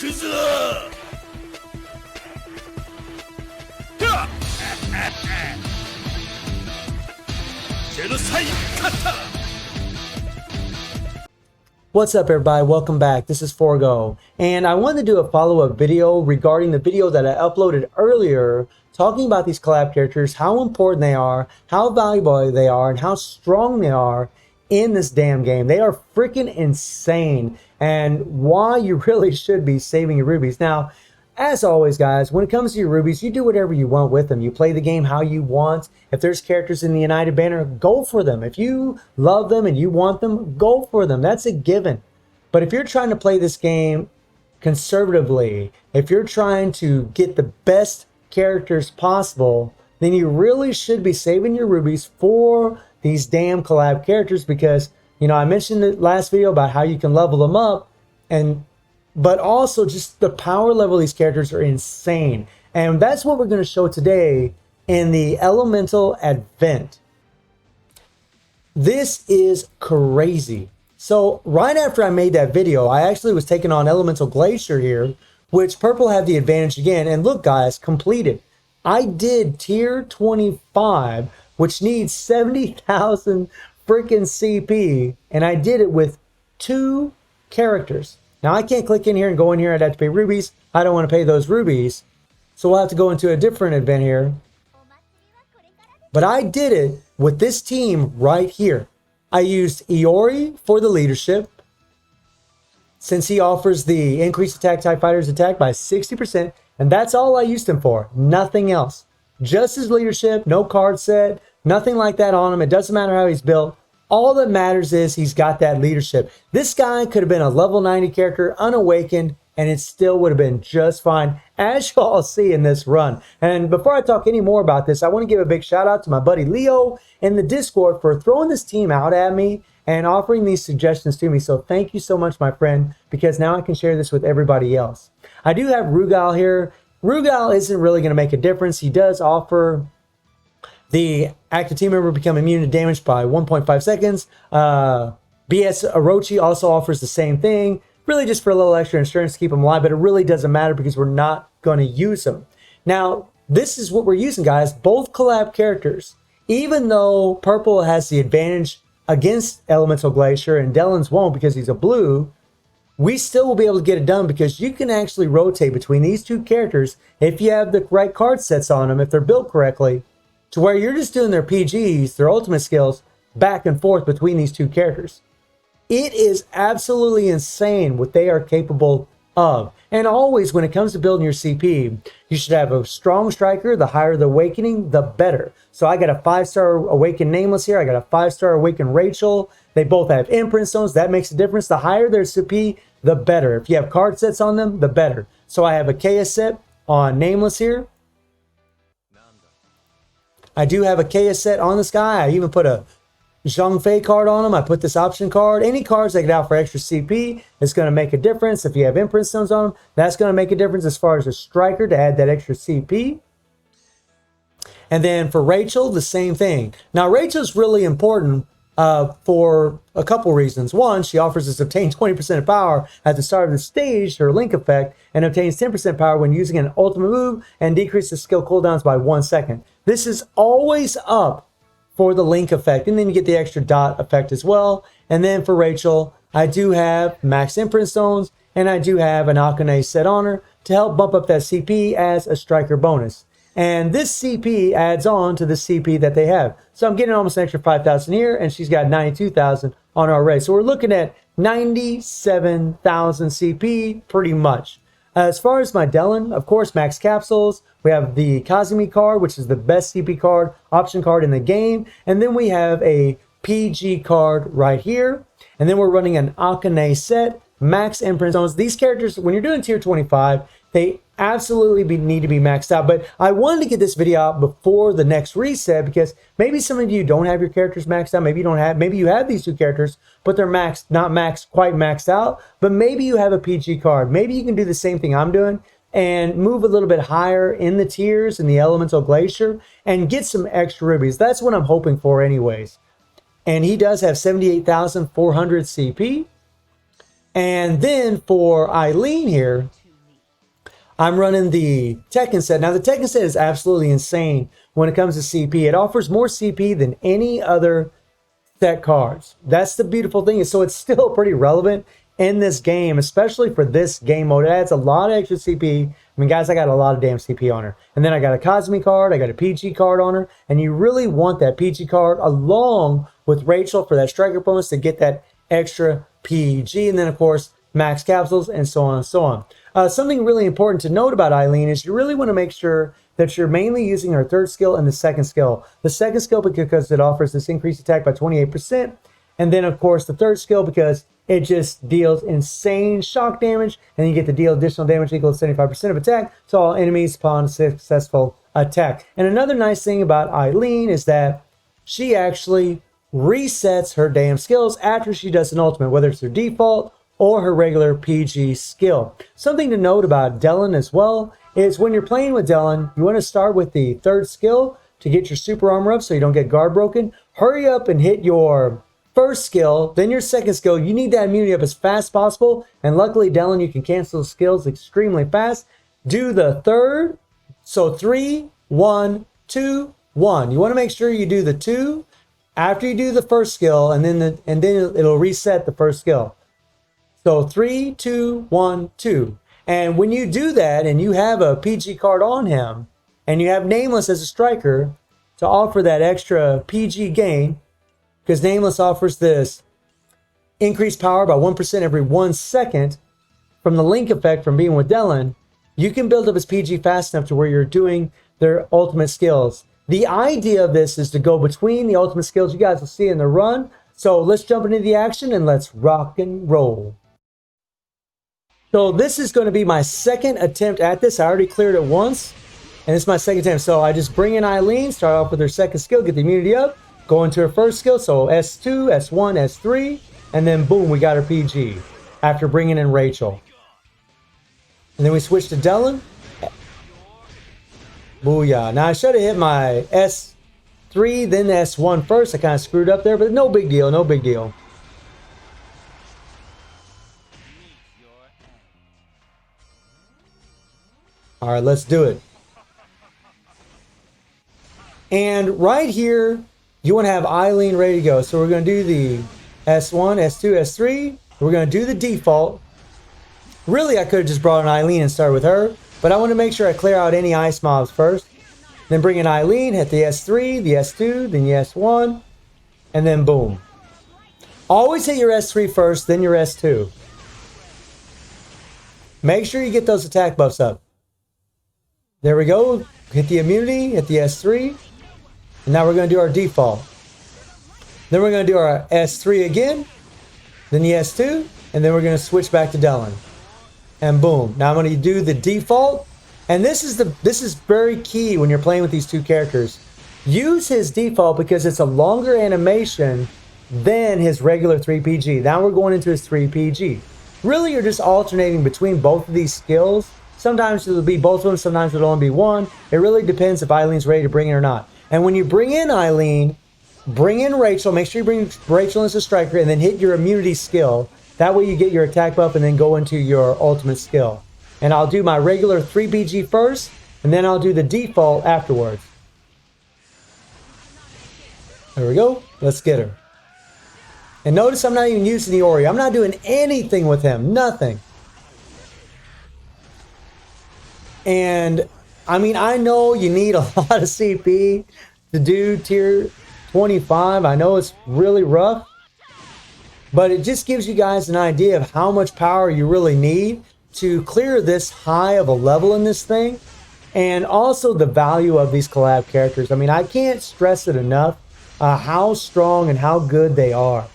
What's up everybody, welcome back. This is Forgo, and I wanted to do a follow-up video regarding the video that I uploaded earlier talking about these collab characters, how important they are, how valuable they are, and how strong they are in this damn game. They are freaking insane, and why you really should be saving your rubies. Now, as always guys, when it comes to your rubies, you do whatever you want with them. You play the game how you want. If there's characters in the United banner, go for them. If you love them and you want them, go for them. That's a given. But if you're trying to play this game conservatively, if you're trying to get the best characters possible, then you really should be saving your rubies for these damn collab characters, because, you know, I mentioned in the last video about how you can level them up, but also just the power level of these characters are insane. And that's what we're going to show today in the Elemental Advent. This is crazy. So right after I made that video, I actually was taking on Elemental Glacier here, which purple had the advantage again. And look guys, completed. I did tier 25, which needs 70,000 freaking CP, and I did it with 2 characters. Now I can't click in here and go in here. I'd have to pay rubies. I don't want to pay those rubies, so we'll have to go into a different event here. But I did it with this team right here. I used Iori for the leadership, since he offers the increased attack TIE fighters attack by 60%, and that's all I used him for, nothing else. Just his leadership, no card set, nothing like that on him. It doesn't matter how he's built. All that matters is he's got that leadership. This guy could have been a level 90 character, unawakened, and it still would have been just fine, as you all see in this run. And before I talk any more about this, I want to give a big shout out to my buddy Leo in the Discord for throwing this team out at me and offering these suggestions to me. So thank you so much, my friend, because now I can share this with everybody else. I do have Rugal here. Rugal isn't really going to make a difference. He does offer the active team member become immune to damage by 1.5 seconds. BS Orochi also offers the same thing, really just for a little extra insurance to keep him alive, but it really doesn't matter because we're not going to use him. Now, this is what we're using, guys. Both collab characters, even though purple has the advantage against Elemental Glacier and Dellen's won't because he's a blue, we still will be able to get it done because you can actually rotate between these 2 characters if you have the right card sets on them, if they're built correctly, to where you're just doing their PGs, their ultimate skills, back and forth between these 2 characters. It is absolutely insane what they are capable of. And always, when it comes to building your CP, you should have a strong striker. The higher the awakening, the better. So I got a 5-star awakened Nameless here. I got a 5-star awakened Rachel. They both have imprint stones. That makes a difference. The higher their CP, the better. If you have card sets on them, the better. So I have a KS set on Nameless here. I do have a KS set on this guy. I even put a Zhongfei card on him. I put this option card. Any cards I get out for extra CP is going to make a difference. If you have imprint stones on them, that's going to make a difference as far as a striker to add that extra CP. And then for Rachel, the same thing. Now, Rachel's really important for a couple reasons. One, she offers us obtain 20% of power at the start of the stage, her link effect, and obtains 10% power when using an ultimate move and decreases skill cooldowns by 1 second. This is always up for the link effect, and then you get the extra dot effect as well. And then for Rachel, I do have max imprint stones, and I do have an Akane set on her to help bump up that CP as a striker bonus. And this CP adds on to the CP that they have. So I'm getting almost an extra 5,000 here, and she's got 92,000 on our array. So we're looking at 97,000 CP pretty much. As far as my Dellen, of course, max capsules. We have the Kazumi card, which is the best CP card, option card in the game. And then we have a PG card right here. And then we're running an Akane set, max imprint zones. These characters, when you're doing tier 25, they absolutely need to be maxed out. But I wanted to get this video out before the next reset because maybe some of you don't have your characters maxed out. Maybe you don't have, maybe you have these 2 characters, but they're maxed, not maxed, quite maxed out. But maybe you have a PG card. Maybe you can do the same thing I'm doing and move a little bit higher in the tiers in the Elemental Glacier and get some extra rubies. That's what I'm hoping for anyways. And he does have 78,400 CP. And then for Eileen here, I'm running the Tekken set. Now, the Tekken set is absolutely insane when it comes to CP. It offers more CP than any other set cards. That's the beautiful thing. So it's still pretty relevant in this game, especially for this game mode. It adds a lot of extra CP. I mean, guys, I got a lot of damn CP on her. And then I got a Cosmic card, I got a PG card on her, and you really want that PG card along with Rachel for that striker bonus to get that extra PG. And then, of course, max capsules and so on and so on. Something really important to note about Eileen is you really want to make sure that you're mainly using her third skill and the second skill. The second skill because it offers this increased attack by 28%. And then, of course, the third skill because it just deals insane shock damage. And you get to deal additional damage equal to 75% of attack to all enemies upon successful attack. And another nice thing about Eileen is that she actually resets her damn skills after she does an ultimate, whether it's her default or her regular PG skill. Something to note about Dylan as well is when you're playing with Dylan, you want to start with the third skill to get your super armor up so you don't get guard broken. Hurry up and hit your first skill, then your second skill. You need that immunity up as fast as possible. And luckily, Dylan, you can cancel skills extremely fast. Do the third. So 3, 1, 2, 1. You want to make sure you do the 2 after you do the first skill, and then it'll reset the first skill. So 3, 2, 1, 2. And when you do that and you have a PG card on him and you have Nameless as a striker to offer that extra PG gain, because Nameless offers this increased power by 1% every 1 second from the link effect from being with Dylan, you can build up his PG fast enough to where you're doing their ultimate skills. The idea of this is to go between the ultimate skills. You guys will see in the run. So let's jump into the action and let's rock and roll. So this is going to be my second attempt at this. I already cleared it once, and it's my second attempt. So I just bring in Eileen, start off with her second skill, get the immunity up, go into her first skill. So S2, S1, S3, and then boom, we got her PG after bringing in Rachel. And then we switch to Dylan. Booyah. Now I should have hit my S3, then S1 first. I kind of screwed up there, but no big deal, no big deal. All right, let's do it. And right here, you want to have Eileen ready to go. So we're going to do the S1, S2, S3. We're going to do the default. Really, I could have just brought in Eileen and started with her, but I want to make sure I clear out any ice mobs first. Then bring in Eileen, hit the S3, the S2, then the S1, and then boom. Always hit your S3 first, then your S2. Make sure you get those attack buffs up. There we go. Hit the immunity, hit the S3. And now we're going to do our default. Then we're going to do our S3 again. Then the S2. And then we're going to switch back to Dylan. And boom. Now I'm going to do the default. And this is very key when you're playing with these two characters. Use his default because it's a longer animation than his regular 3PG. Now we're going into his 3PG. Really, you're just alternating between both of these skills. Sometimes it'll be both of them, sometimes it'll only be one. It really depends if Eileen's ready to bring in or not. And when you bring in Eileen, bring in Rachel. Make sure you bring Rachel as a striker and then hit your immunity skill. That way you get your attack buff and then go into your ultimate skill. And I'll do my regular 3BG first, and then I'll do the default afterwards. There we go. Let's get her. And notice I'm not even using the Ori. I'm not doing anything with him. Nothing. And I mean, I know you need a lot of CP to do tier 25. I know it's really rough, but it just gives you guys an idea of how much power you really need to clear this high of a level in this thing, and also the value of these collab characters. I mean, I can't stress it enough how strong and how good they are.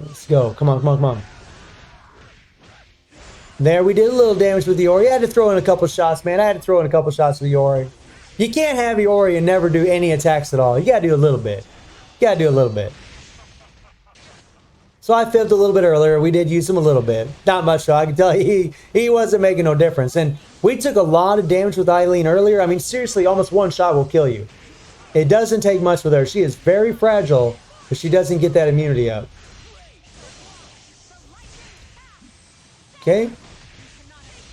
Let's go. Come on, come on, come on. There, we did a little damage with the Ori. I had to throw in a couple shots, man. I had to throw in a couple shots with the Ori. You can't have the Ori and never do any attacks at all. You gotta do a little bit. You gotta do a little bit. So I fibbed a little bit earlier. We did use him a little bit. Not much though. I can tell you he wasn't making no difference. And we took a lot of damage with Eileen earlier. I mean, seriously, almost one shot will kill you. It doesn't take much with her. She is very fragile, but she doesn't get that immunity up. Okay.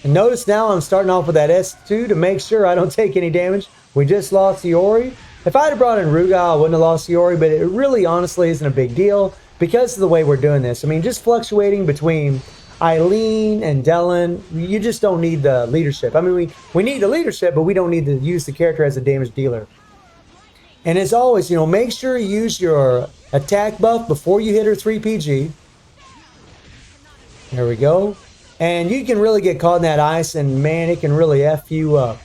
And notice now I'm starting off with that S2 to make sure I don't take any damage. We just lost the Ori. If I had brought in Rugal, I wouldn't have lost the Ori, but it really honestly isn't a big deal because of the way we're doing this. I mean, just fluctuating between Eileen and Dellen, you just don't need the leadership. I mean, we need the leadership, but we don't need to use the character as a damage dealer. And as always, make sure you use your attack buff before you hit her 3PG. There we go. And you can really get caught in that ice, and man, it can really F you up.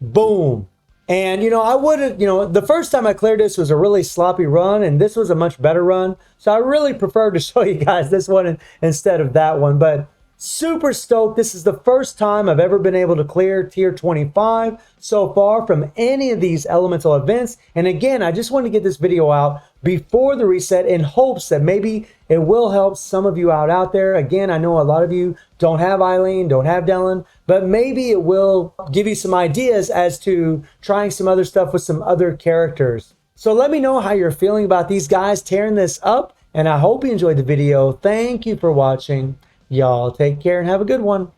Boom. And, I would have, the first time I cleared this was a really sloppy run, and this was a much better run. So I really prefer to show you guys this one instead of that one. But super stoked. This is the first time I've ever been able to clear tier 25 so far from any of these elemental events. And again, I just wanted to get this video out before the reset in hopes that maybe it will help some of you out there. Again, I know a lot of you don't have Eileen, don't have Dellen, but maybe it will give you some ideas as to trying some other stuff with some other characters. So let me know how you're feeling about these guys tearing this up, and I hope you enjoyed the video. Thank you for watching. Y'all take care and have a good one.